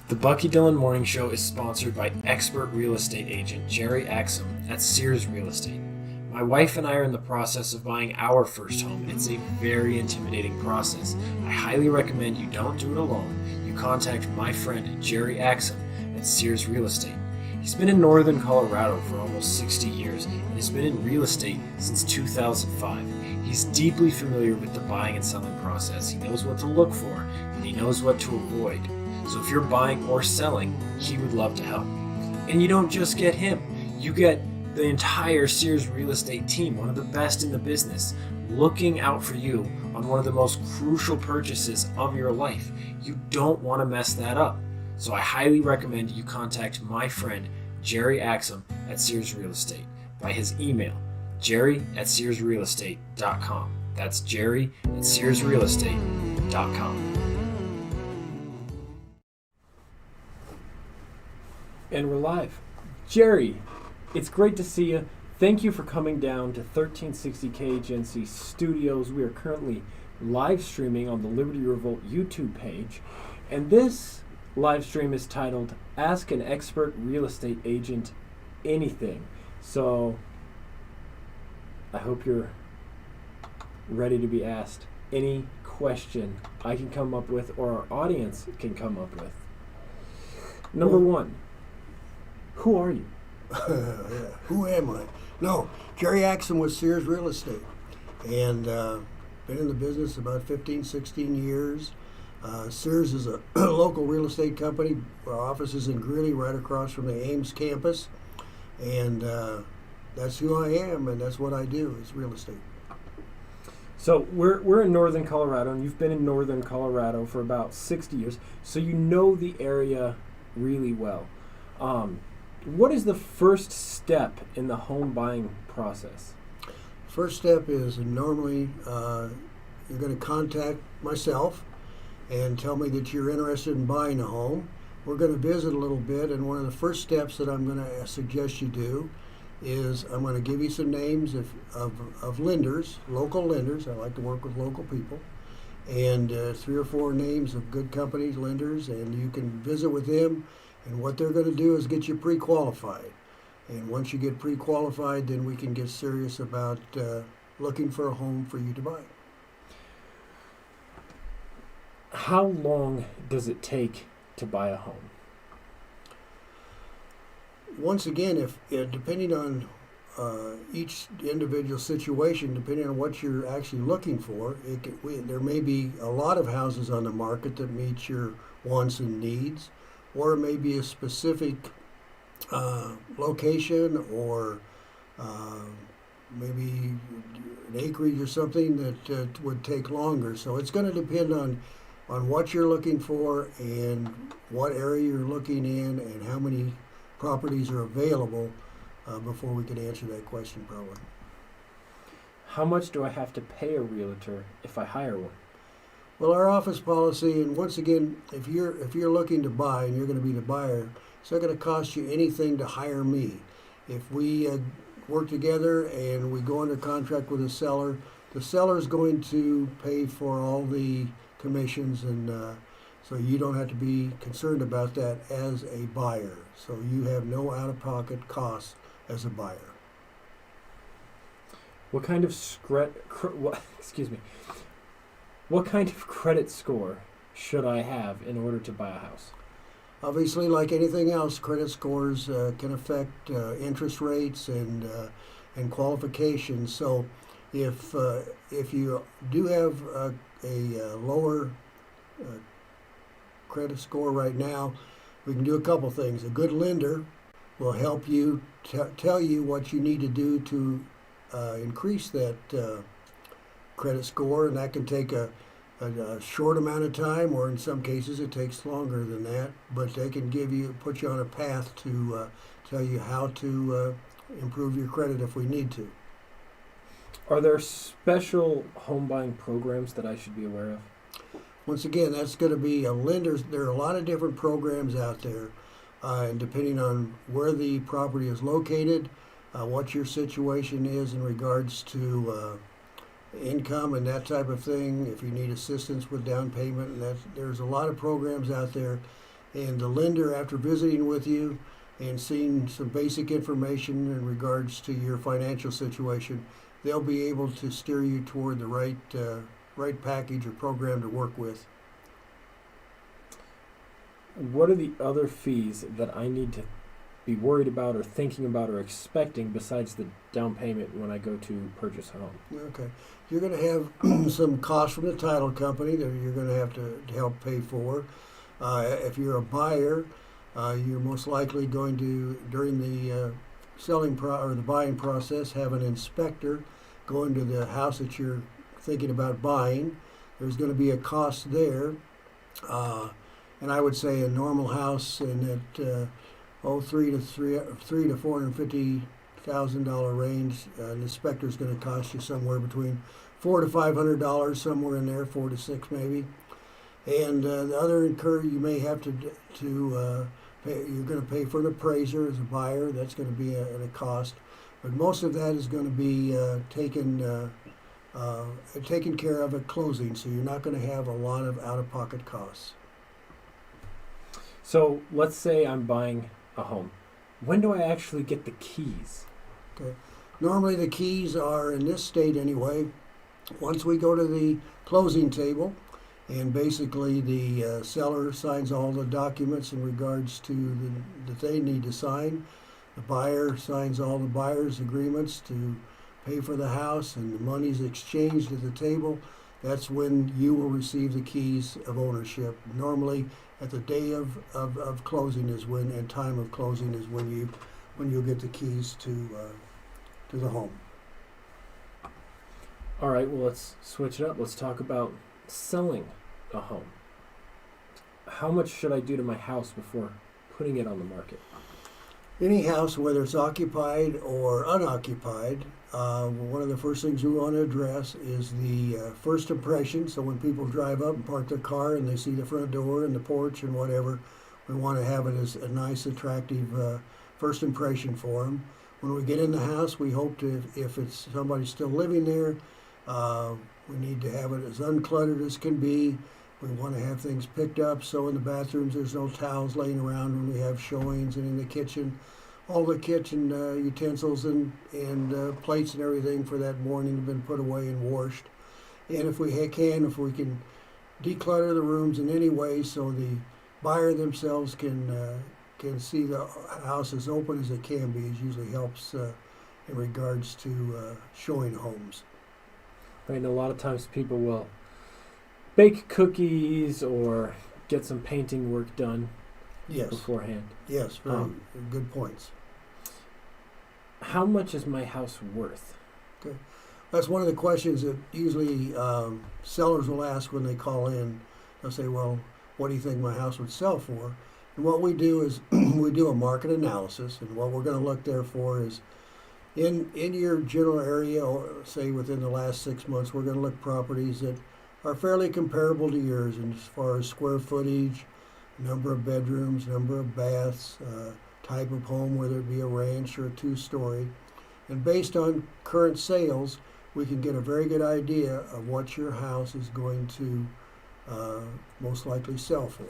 The Bucky Dillon Morning Show is sponsored by expert real estate agent Jerry Axum at Sears Real Estate. My wife and I are in the process of buying our first home. It's a very intimidating process. I highly recommend you don't do it alone. You contact my friend Jerry Axum at Sears Real Estate. He's been in northern Colorado for almost 60 years and has been in real estate since 2005. He's deeply familiar with the buying and selling process. He knows what to look for and he knows what to avoid. So if you're buying or selling, he would love to help. And you don't just get him. You get the entire Sears Real Estate team, one of the best in the business, looking out for you on one of the most crucial purchases of your life. You don't want to mess that up. So I highly recommend you contact my friend Jerry Axum at Sears Real Estate by his email, jerry@searsrealestate.com. That's jerry@searsrealestate.com. And we're live. Jerry, it's great to see you. Thank you for coming down to 1360 KHNC Studios. We are currently live streaming on the Liberty Revolt YouTube page. And this live stream is titled Ask an Expert Real Estate Agent Anything. So I hope you're ready to be asked any question I can come up with or our audience can come up with. Number one. Who are you? Who am I? No, Jerry Axum with Sears Real Estate, and been in the business about 15, 16 years. Sears is a local real estate company. Our office is in Greeley, right across from the Ames campus, and that's who I am, and that's what I do, is real estate. So we're in northern Colorado, and you've been in northern Colorado for about 60 years, so you know the area really well. What is the first step in the home buying process? First step is normally you're going to contact myself and tell me that you're interested in buying a home. We're going to visit a little bit, and one of the first steps that I'm going to suggest you do is I'm going to give you some names of lenders, local lenders. I like to work with local people, and 3 or 4 names of good companies, lenders, and you can visit with them. And what they're going to do is get you pre-qualified. And once you get pre-qualified, then we can get serious about looking for a home for you to buy. How long does it take to buy a home? Once again, if depending on each individual situation, depending on what you're actually looking for, there may be a lot of houses on the market that meet your wants and needs, or it may be a specific location, or maybe an acreage or something that would take longer. So it's going to depend on what you're looking for and what area you're looking in and how many properties are available before we can answer that question probably. How much do I have to pay a realtor if I hire one? Well, our office policy, and once again, if you're looking to buy and you're going to be the buyer, it's not going to cost you anything to hire me. If we work together and we go under contract with the seller is going to pay for all the commissions, and so you don't have to be concerned about that as a buyer. So you have no out-of-pocket costs as a buyer. What kind of What kind of credit score should I have in order to buy a house? Obviously, like anything else, credit scores can affect interest rates and qualifications. So, if you do have a lower credit score right now, we can do a couple things. A good lender will help you tell you what you need to do to increase that credit score, and that can take a short amount of time, or in some cases it takes longer than that, but they can put you on a path to tell you how to improve your credit if we need to. Are there special home buying programs that I should be aware of? Once again, that's going to be a lender's. There are a lot of different programs out there, and depending on where the property is located, what your situation is in regards to income and that type of thing, if you need assistance with down payment, and there's a lot of programs out there, And the lender, after visiting with you and seeing some basic information in regards to your financial situation, they'll be able to steer you toward the right package or program to work with. What are the other fees that I need to be worried about or thinking about or expecting besides the down payment when I go to purchase a home? Okay. You're going to have some costs from the title company that you're going to have to help pay for. If you're a buyer, you're most likely going to, during the the buying process, have an inspector go into the house that you're thinking about buying. There's going to be a cost there. And I would say a normal house in that $300,000 to $450,000 range, an inspector is going to cost you somewhere between $400 to $500, somewhere in there, 4 to 6 maybe. And the other you may have to pay. You're going to pay for an appraiser as a buyer. That's going to be a cost, but most of that is going to be taken care of at closing. So you're not going to have a lot of out-of-pocket costs. So let's say I'm buying a home. When do I actually get the keys? Okay. Normally the keys are, in this state anyway, once we go to the closing table, and basically the seller signs all the documents in regards to that they need to sign. The buyer signs all the buyer's agreements to pay for the house, and the money's exchanged at the table. That's when you will receive the keys of ownership. Normally, at the day of closing is when, and time of closing is when you'll get the keys to the home. All right, well, let's switch it up. Let's talk about selling a home. How much should I do to my house before putting it on the market? Any house, whether it's occupied or unoccupied, one of the first things we want to address is the first impression. So when people drive up and park their car and they see the front door and the porch and whatever, we want to have it as a nice, attractive first impression for them. When we get in the house, we hope to, if it's somebody still living there, we need to have it as uncluttered as can be. We want to have things picked up, so in the bathrooms there's no towels laying around when we have showings, and in the kitchen, all the kitchen utensils and plates and everything for that morning have been put away and washed. And if we can declutter the rooms in any way so the buyer themselves can see the house as open as it can be, it usually helps in regards to showing homes. Right, and a lot of times people will bake cookies or get some painting work done beforehand. Yes, very good points. How much is my house worth? Okay. That's one of the questions that usually sellers will ask when they call in. They'll say, well, what do you think my house would sell for? And what we do is we do a market analysis, and what we're going to look there for is in your general area, or say within the last 6 months, we're going to look properties that are fairly comparable to yours as far as square footage, number of bedrooms, number of baths, type of home, whether it be a ranch or a two-story. And based on current sales, we can get a very good idea of what your house is going to most likely sell for.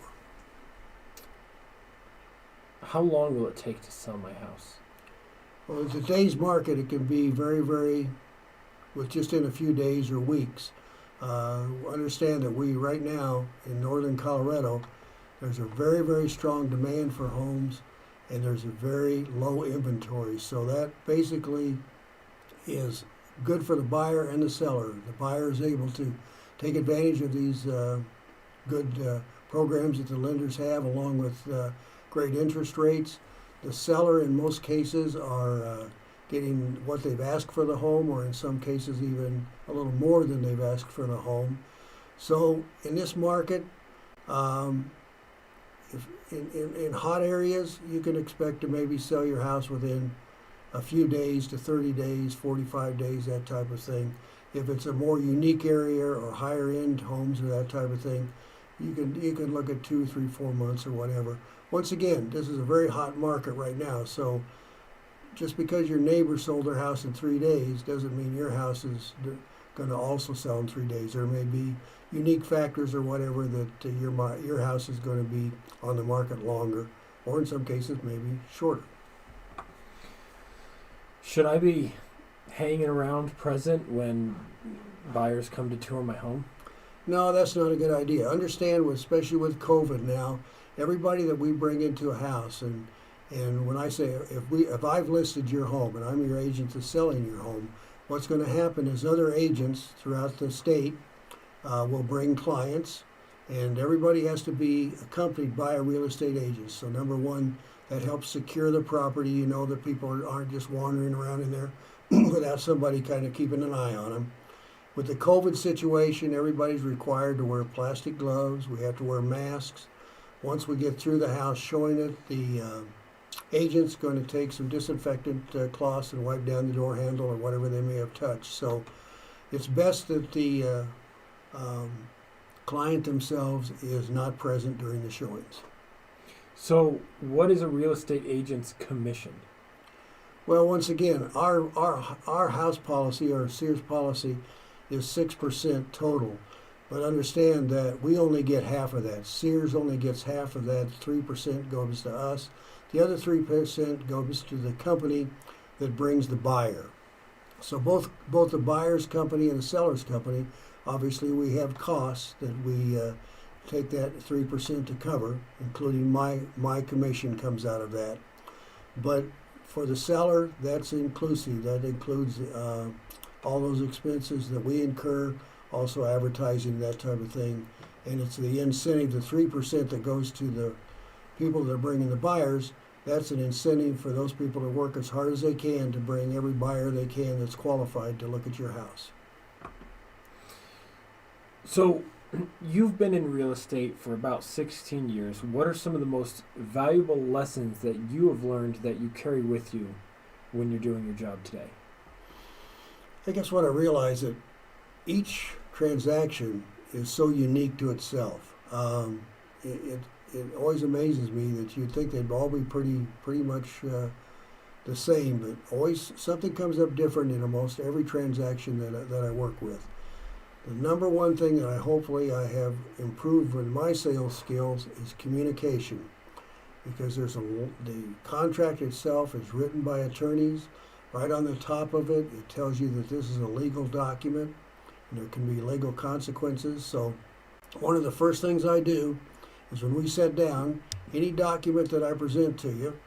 How long will it take to sell my house? Well, in today's market, it can be very, very, with just in a few days or weeks. Understand that we right now in northern Colorado, there's a very, very strong demand for homes, and there's a very low inventory. So that basically is good for the buyer and the seller. The buyer is able to take advantage of these good programs that the lenders have, along with great interest rates. The seller, in most cases, are getting what they've asked for the home, or in some cases even a little more than they've asked for the home. So in this market, if in hot areas, you can expect to maybe sell your house within a few days to 30 days, 45 days, that type of thing. If it's a more unique area or higher end homes or that type of thing, you can look at 2, 3, 4 months or whatever. Once again, this is a very hot market right now, so just because your neighbor sold their house in 3 days doesn't mean your house is going to also sell in 3 days. There may be unique factors or whatever that your house is going to be on the market longer, or in some cases maybe shorter. Should I be hanging around present when buyers come to tour my home? No, that's not a good idea. Understand, especially with COVID now, everybody that we bring into a house, and when I say if I've listed your home and I'm your agent that's selling your home, what's going to happen is other agents throughout the state will bring clients, and everybody has to be accompanied by a real estate agent. So number one, that helps secure the property. You know that people aren't just wandering around in there without somebody kind of keeping an eye on them. With the COVID situation, everybody's required to wear plastic gloves. We have to wear masks. Once we get through the house showing it, the agent's going to take some disinfectant cloths and wipe down the door handle or whatever they may have touched. So it's best that the client themselves is not present during the showings. So what is a real estate agent's commission? Well, once again, our house policy, our Sears policy, is 6% total. But understand that we only get half of that. Sears only gets half of that. 3% goes to us. The other 3% goes to the company that brings the buyer. So both the buyer's company and the seller's company, obviously we have costs that we take that 3% to cover, including my commission comes out of that. But for the seller, that's inclusive. That includes all those expenses that we incur, also advertising, that type of thing. And it's the incentive, the 3% that goes to the people that are bringing the buyers. That's an incentive for those people to work as hard as they can to bring every buyer they can that's qualified to look at your house. So you've been in real estate for about 16 years. What are some of the most valuable lessons that you have learned that you carry with you when you're doing your job today? I guess what I realize that each transaction is so unique to itself. It always amazes me that you'd think they'd all be pretty much the same, but always something comes up different in almost every transaction that I work with. The number one thing that hopefully I have improved with my sales skills is communication, because the contract itself is written by attorneys. Right on the top of it, it tells you that this is a legal document and there can be legal consequences. So one of the first things I do is when we sit down, any document that I present to you,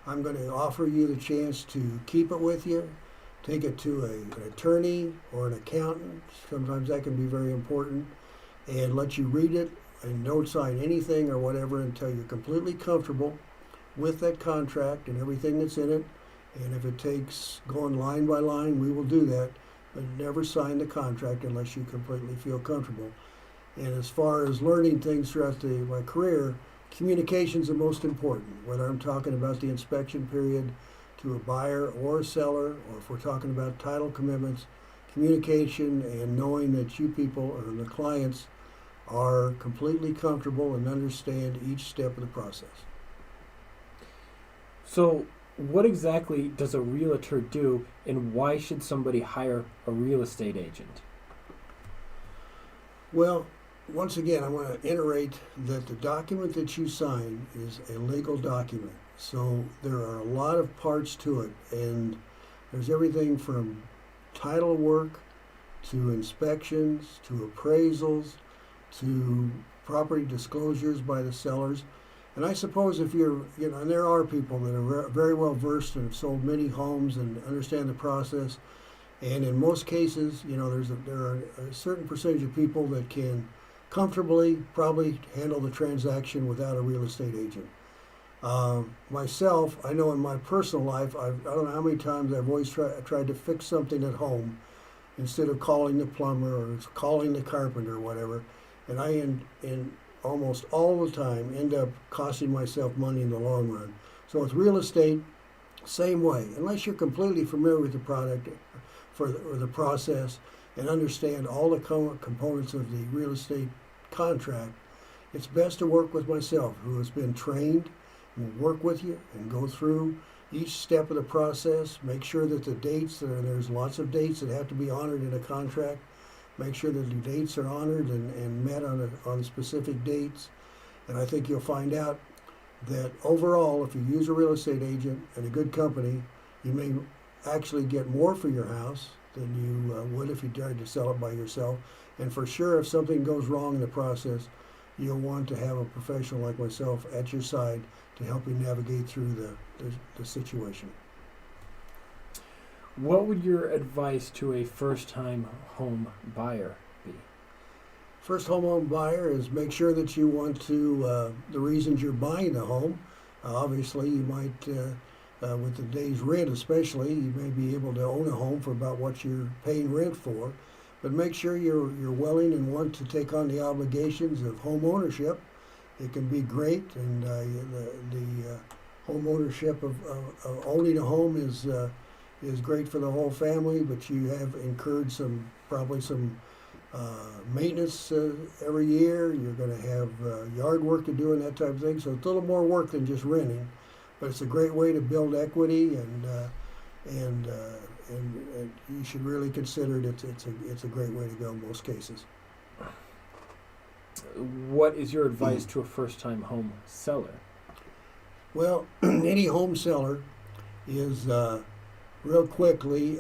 I'm going to offer you the chance to keep it with you, take it to an attorney or an accountant. Sometimes that can be very important, and let you read it and don't sign anything or whatever until you're completely comfortable with that contract and everything that's in it. And if it takes going line by line, we will do that, but never sign the contract unless you completely feel comfortable. And as far as learning things throughout my career, communication is the most important, whether I'm talking about the inspection period to a buyer or a seller, or if we're talking about title commitments. Communication and knowing that you people or the clients are completely comfortable and understand each step of the process. So what exactly does a realtor do, and why should somebody hire a real estate agent? Well, once again, I want to iterate that the document that you sign is a legal document. So there are a lot of parts to it, and there's everything from title work to inspections to appraisals to property disclosures by the sellers. And I suppose if and there are people that are very well versed and have sold many homes and understand the process. And in most cases, there are a certain percentage of people that can comfortably probably handle the transaction without a real estate agent. Myself, I know in my personal life, I don't know how many times I've always tried to fix something at home instead of calling the plumber or calling the carpenter or whatever. And I in almost all the time end up costing myself money in the long run. So with real estate, same way. Unless you're completely familiar with the product or the process and understand all the components of the real estate contract, it's best to work with myself, who has been trained, will work with you and go through each step of the process, make sure that the dates, there's lots of dates that have to be honored in a contract, make sure that the dates are honored and met on specific dates. And I think you'll find out that overall, if you use a real estate agent and a good company, you may actually get more for your house than you would if you tried to sell it by yourself. And for sure, if something goes wrong in the process, you'll want to have a professional like myself at your side to help you navigate through the situation. What would your advice to a first-time home buyer be? First home buyer is make sure that you want to, the reasons you're buying the home. Obviously, you might, with the day's rent especially, you may be able to own a home for about what you're paying rent for. But make sure you're willing and want to take on the obligations of home ownership. It can be great, and the home ownership of owning a home is great for the whole family. But you have incurred probably some maintenance every year. You're going to have yard work to do and that type of thing. So it's a little more work than just renting, but it's a great way to build equity and you should really consider it. It's a great way to go in most cases. What is your advice to a first-time home seller? Well, any home seller is real quickly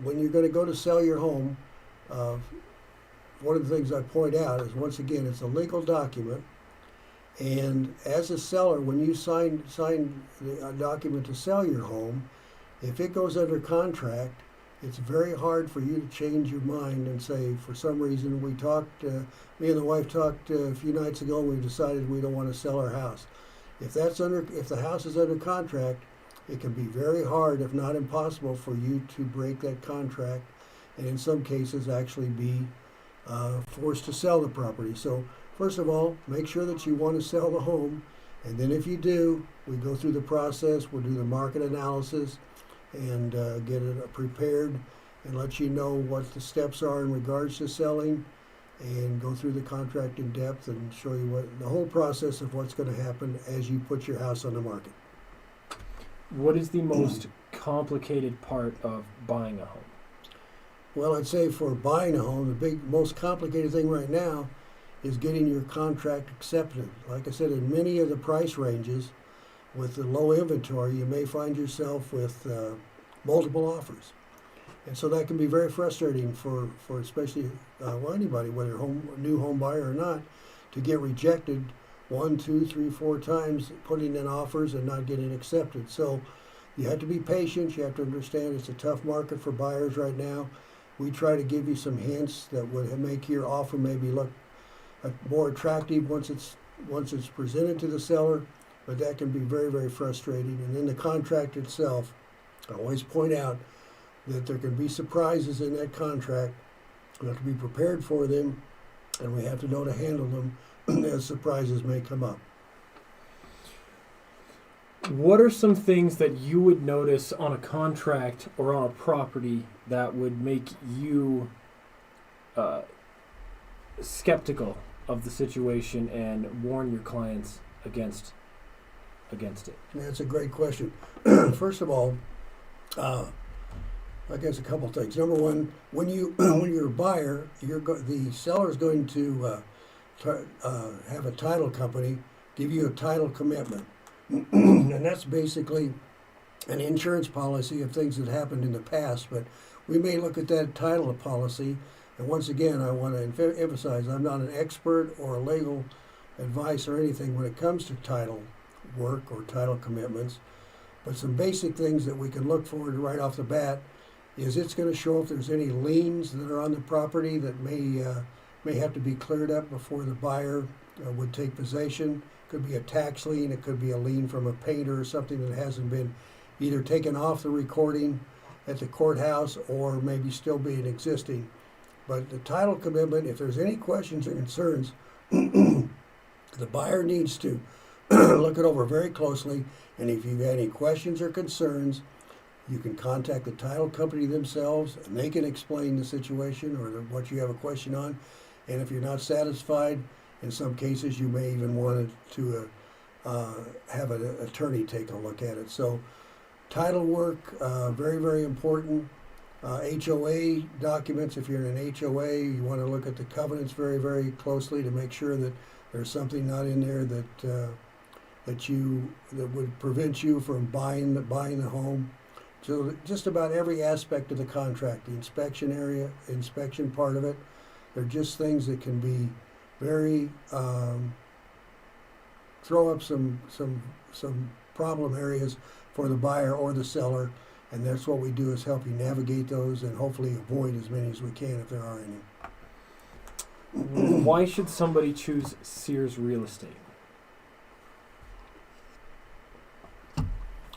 when you're going to go to sell your home. One of the things I point out is, once again, it's a legal document, and as a seller, when you sign a document to sell your home, if it goes under contract, it's very hard for you to change your mind and say, for some reason, me and the wife talked a few nights ago, and we decided we don't want to sell our house. If the house is under contract, it can be very hard, if not impossible, for you to break that contract, and in some cases actually be forced to sell the property. So first of all, make sure that you want to sell the home, and then if you do, we go through the process. We'll do the market analysis and get it prepared and let you know what the steps are in regards to selling, and go through the contract in depth and show you what the whole process of what's going to happen as you put your house on the market. What is the most complicated part of buying a home? Well, I'd say for buying a home, the most complicated thing right now is getting your contract accepted. Like I said, in many of the price ranges, with the low inventory, you may find yourself with multiple offers. And so that can be very frustrating for especially anybody, whether new home buyer or not, to get rejected 1, 2, 3, 4 times, putting in offers and not getting accepted. So you have to be patient. You have to understand it's a tough market for buyers right now. We try to give you some hints that would make your offer maybe look more attractive once it's presented to the seller, but that can be very, very frustrating. And in the contract itself, I always point out that there can be surprises in that contract. We have to be prepared for them, and we have to know to handle them as surprises may come up. What are some things that you would notice on a contract or on a property that would make you skeptical of the situation and warn your clients against it? That's a great question. First of all, I guess a couple things. Number one, when you're a buyer, the seller is going to have a title company give you a title commitment, and that's basically an insurance policy of things that happened in the past. But we may look at that title policy, and once again, I want to emphasize I'm not an expert or a legal advice or anything when it comes to title work or title commitments. But some basic things that we can look for right off the bat is it's going to show if there's any liens that are on the property that may have to be cleared up before the buyer would take possession. Could be a tax lien, it could be a lien from a painter or something that hasn't been either taken off the recording at the courthouse or maybe still being existing. But the title commitment, if there's any questions or concerns, the buyer needs to look it over very closely, and if you've had any questions or concerns, you can contact the title company themselves, and they can explain the situation or what you have a question on. And if you're not satisfied, in some cases you may even want to have an attorney take a look at it. So title work, very, very important. HOA documents. If you're in an HOA, you want to look at the covenants very, very closely to make sure that there's something not in there that would prevent you from buying the home. So just about every aspect of the contract, the inspection part of it, they're just things that can be very throw up some problem areas for the buyer or the seller. And that's what we do, is help you navigate those and hopefully avoid as many as we can if there are any. Why should somebody choose Sears Real Estate?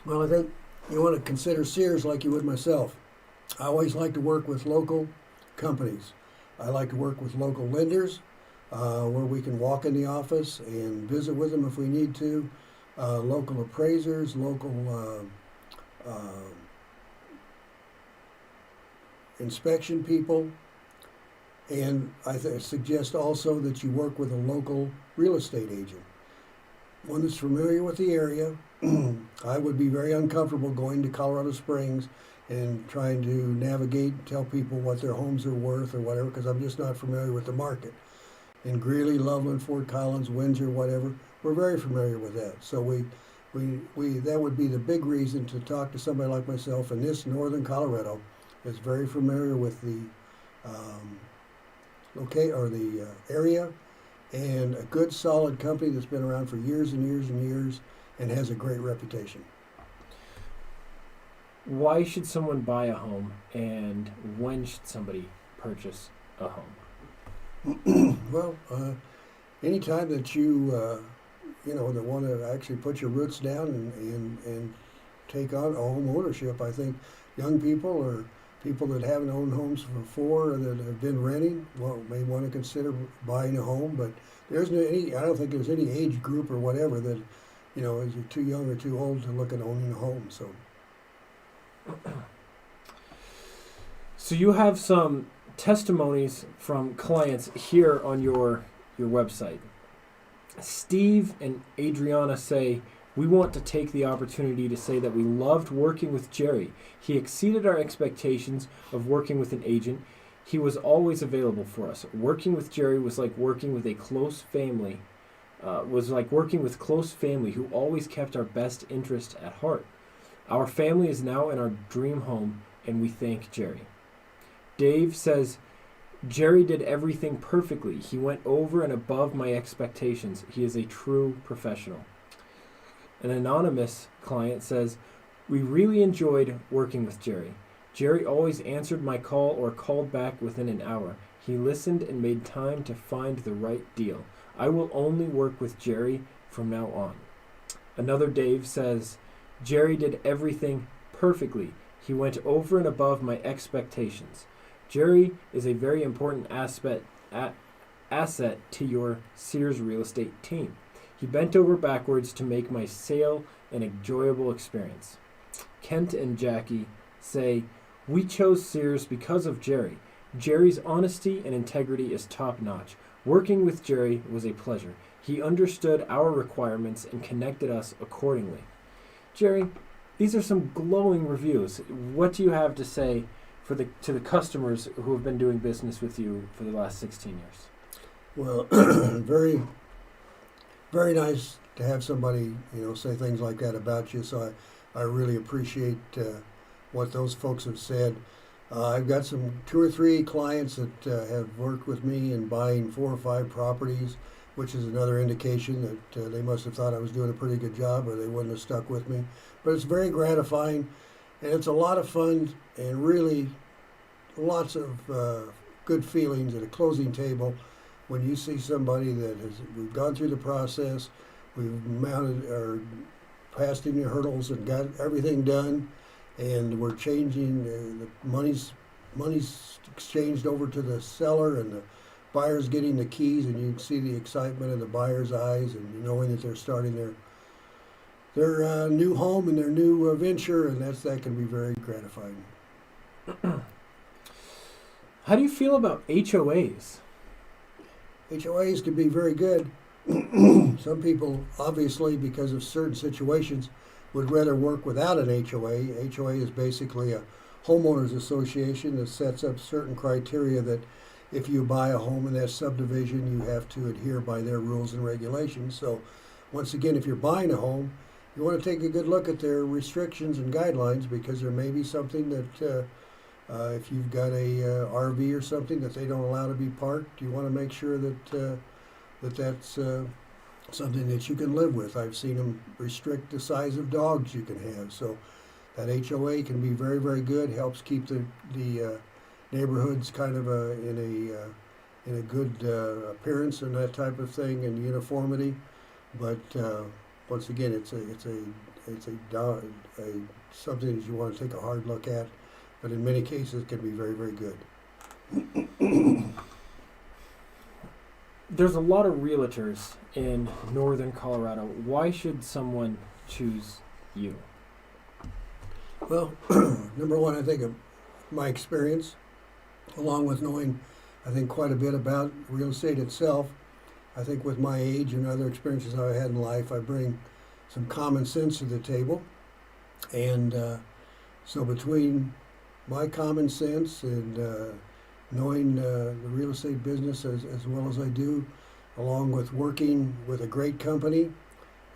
Well, I think you want to consider Sears like you would myself. I always like to work with local companies. I like to work with local lenders where we can walk in the office and visit with them if we need to. Local appraisers, local inspection people, and I suggest also that you work with a local real estate agent, one that's familiar with the area. I would be very uncomfortable going to Colorado Springs and trying to navigate and tell people what their homes are worth or whatever, because I'm just not familiar with the market. In Greeley, Loveland, Fort Collins, Windsor, whatever, we're very familiar with that. So we that would be the big reason to talk to somebody like myself in this northern Colorado, is very familiar with the area, and a good solid company that's been around for years and years and years and has a great reputation. Why should someone buy a home, and when should somebody purchase a home? Well, anytime that you that want to actually put your roots down and take on home ownership, I think young people or people that haven't owned homes before or that have been renting, may want to consider buying a home. But I don't think there's any age group or whatever that, is you're too young or too old to look at owning a home. So you have some testimonies from clients here on your website. Steve and Adriana say, "We want to take the opportunity to say that we loved working with Jerry. He exceeded our expectations of working with an agent. He was always available for us. Working with Jerry was like working with close family who always kept our best interest at heart. Our family is now in our dream home, and we thank Jerry." Dave says, "Jerry did everything perfectly. He went over and above my expectations. He is a true professional." An anonymous client says, "We really enjoyed working with Jerry. Jerry always answered my call or called back within an hour. He listened and made time to find the right deal. I will only work with Jerry from now on." Another Dave says, "Jerry did everything perfectly. He went over and above my expectations. Jerry is a very important asset to your Sears Real Estate team. He bent over backwards to make my sale an enjoyable experience." Kent and Jackie say, "We chose Sears because of Jerry. Jerry's honesty and integrity is top-notch. Working with Jerry was a pleasure. He understood our requirements and connected us accordingly." Jerry, these are some glowing reviews. What do you have to say to the customers who have been doing business with you for the last 16 years? Well, very, very nice to have somebody, say things like that about you. So I really appreciate what those folks have said. I've got 2 or 3 clients that have worked with me in buying 4 or 5 properties, which is another indication that they must have thought I was doing a pretty good job, or they wouldn't have stuck with me. But it's very gratifying, and it's a lot of fun, and really lots of good feelings at a closing table when you see somebody that we've gone through the process, we've mounted or passed any hurdles and got everything done, and we're changing the money's exchanged over to the seller, and the buyer's getting the keys, and you can see the excitement in the buyer's eyes, and knowing that they're starting their new home and their new venture, and that can be very gratifying. How do you feel about HOAs? HOAs can be very good. Some people, obviously, because of certain situations, would rather work without an HOA. HOA is basically a homeowners association that sets up certain criteria that if you buy a home in that subdivision, you have to adhere by their rules and regulations. So once again, if you're buying a home, you want to take a good look at their restrictions and guidelines, because there may be something that if you've got a RV or something that they don't allow to be parked, you want to make sure that that's something that you can live with. I've seen them restrict the size of dogs you can have. So that HOA can be very, very good. Helps keep the neighborhoods kind of in a good appearance and that type of thing, and uniformity. But once again, it's something that you want to take a hard look at. But in many cases, it can be very, very good. There's a lot of realtors in northern Colorado. Why should someone choose you? Well, number one, I think of my experience, along with knowing, I think, quite a bit about real estate itself. I think with my age and other experiences I've had in life, I bring some common sense to the table. And so between my common sense and knowing the real estate business as well as I do, along with working with a great company,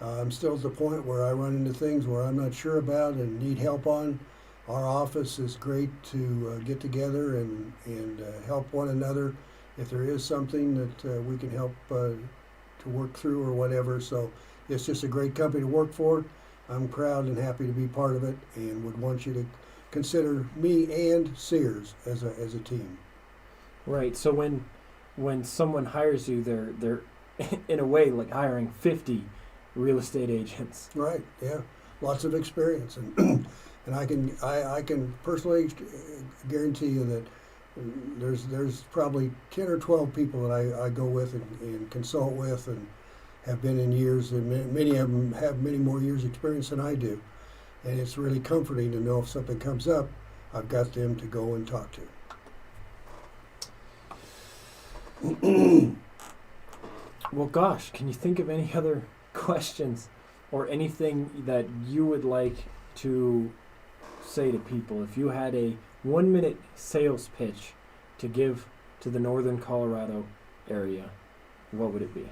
I'm still at the point where I run into things where I'm not sure about and need help on. Our office is great to get together and help one another if there is something that we can help to work through or whatever. So it's just a great company to work for. I'm proud and happy to be part of it, and would want you to consider me and Sears as a team. Right. So when someone hires you, they're in a way like hiring 50 real estate agents. Right. Yeah. Lots of experience, and and I can personally guarantee you that there's probably 10 or 12 people that I go with and consult with and have been in years, and many of them have many more years experience than I do. And it's really comforting to know if something comes up, I've got them to go and talk to. Well, gosh, can you think of any other questions or anything that you would like to say to people? If you had a 1-minute sales pitch to give to the northern Colorado area, what would it be?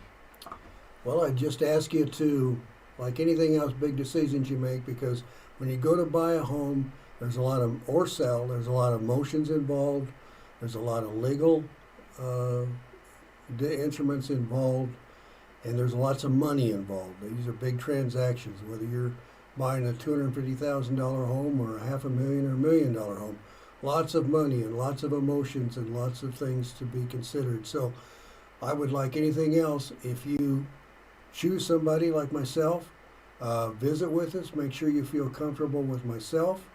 Well, I'd just ask you to, like anything else, big decisions you make, because when you go to buy a home, there's a lot of, or sell, there's a lot of emotions involved, there's a lot of legal instruments involved, and there's lots of money involved. These are big transactions, whether you're buying a $250,000 home or $500,000 or $1 million home. Lots of money and lots of emotions and lots of things to be considered. So I would, like anything else, if you choose somebody like myself, visit with us, make sure you feel comfortable with myself.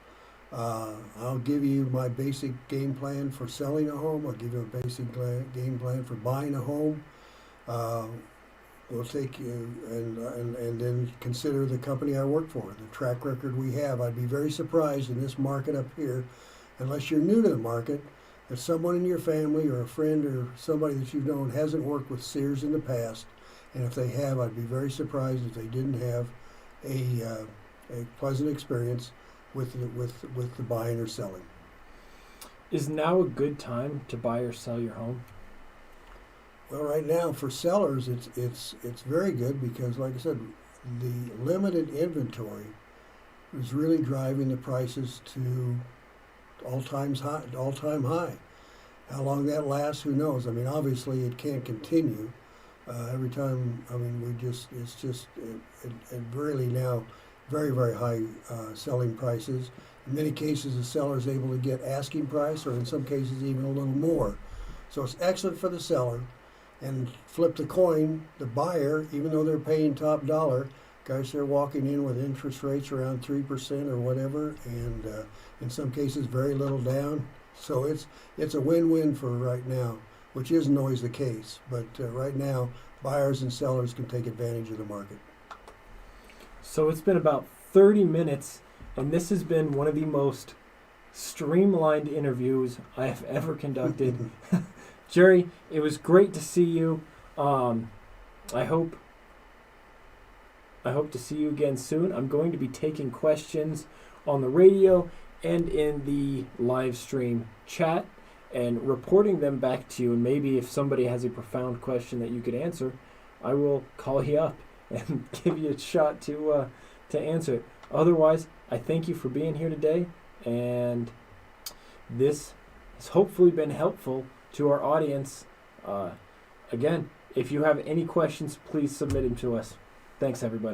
I'll give you my basic game plan for selling a home. I'll give you a basic game plan for buying a home. We'll take you and then consider the company I work for, the track record we have. I'd be very surprised in this market up here, unless you're new to the market, that someone in your family or a friend or somebody that you've known hasn't worked with Sears in the past. And if they have, I'd be very surprised if they didn't have a pleasant experience with the buying or selling. Is now a good time to buy or sell your home? Well, right now for sellers, it's very good, because, like I said, the limited inventory is really driving the prices to all-time high. How long that lasts, who knows? I mean, obviously it can't continue. Every time, I mean, it really now very, very high selling prices. In many cases, the seller is able to get asking price, or in some cases even a little more. So it's excellent for the seller. And flip the coin, the buyer, even though they're paying top dollar, guys, they're walking in with interest rates around 3% or whatever, and in some cases very little down. So it's a win-win for right now, which isn't always the case. But right now, buyers and sellers can take advantage of the market. So it's been about 30 minutes, and this has been one of the most streamlined interviews I have ever conducted. Jerry, it was great to see you. I hope to see you again soon. I'm going to be taking questions on the radio and in the live stream chat and reporting them back to you. And maybe if somebody has a profound question that you could answer, I will call you up and give you a shot to answer it. Otherwise, I thank you for being here today, and this has hopefully been helpful to our audience. Again, if you have any questions, please submit them to us. Thanks, everybody.